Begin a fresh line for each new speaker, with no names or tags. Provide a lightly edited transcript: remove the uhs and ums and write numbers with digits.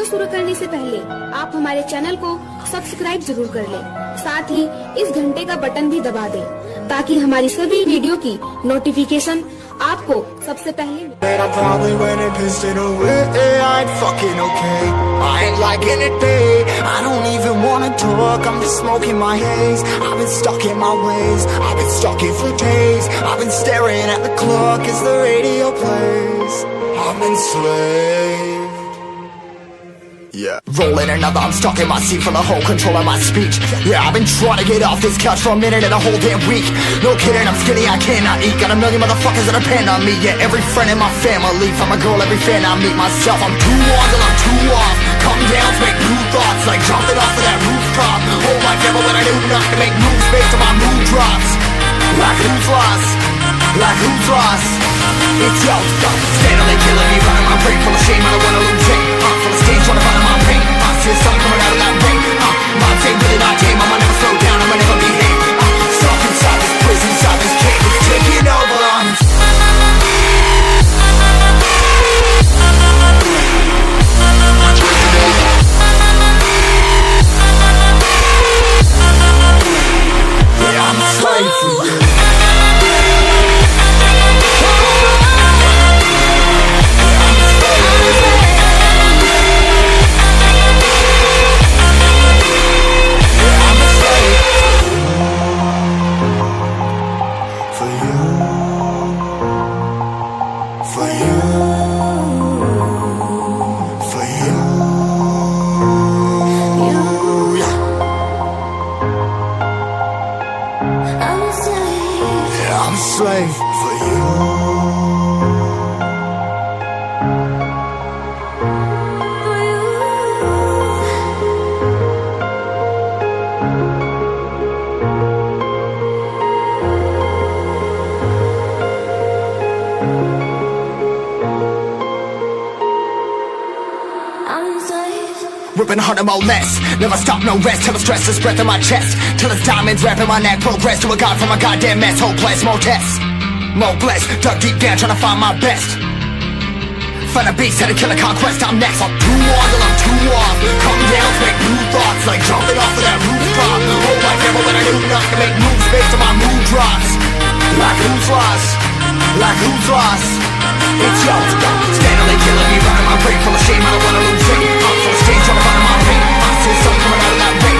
Video शुरू करने से पहले आप हमारे चैनल को सब्सक्राइब जरूर कर लें, साथ ही इस घंटे का बटन भी दबा दें ताकि हमारी सभी वीडियो की नोटिफिकेशन आपको सबसे पहले मिले।
I probably went and pissed it away. I ain't fucking okay. I ain't liking it, babe. I don't even wanna talk. I'm just smoking my haze. I've been stuck in my ways. I've been stuck here for days. I've been staring at the clock as the radio plays. I'm enslaved. Yeah. Rolling another, I'm stuck in my seat for the whole control of my speech. Yeah, I've been trying to get off this couch for a minute and a whole damn week. No kidding, I'm skinny, I cannot eat. Got a million motherfuckers that depend on me. Yeah, every friend in my family, from a girl, every fan I meet myself. I'm too on till I'm too off. Come down to make new thoughts, like jumping off of that rooftop. Hold my devil when I knew not to make moves based on my mood drops. Like who's lost? Like who's lost? It's yo, steadily killing me, running my brain full of shame. I don't wanna lose it. Full of stage, trying to find my pain. See the sun coming out of that rain. My day really not tame. I'ma never slow down. I'ma never behave. Stuck inside this prison, inside this cage. It's taking over. Yeah, I'm a slave for you. I'm a slave for you. Ripping harder, more less. Never stop, no rest. Till the stress is breath in my chest. Till it's diamonds wrapping my neck. Progress to a god from a goddamn mess. Hopeless, more tests. More blessed. Dug deep down trying to find my best. Find a beast, had to kill a conquest. I'm next. I'm too on till I'm too off. Come down to make new thoughts. Like jumping off of that rooftop. Hold my devil when I knew not to make moves based on my mood drops. Like who's lost? Like who's lost? It's yo, steadily killing me, running my brain full of shame. I don't wanna lose it. I'm full of stage, trying to find my pain. I see the sun coming out of that rain.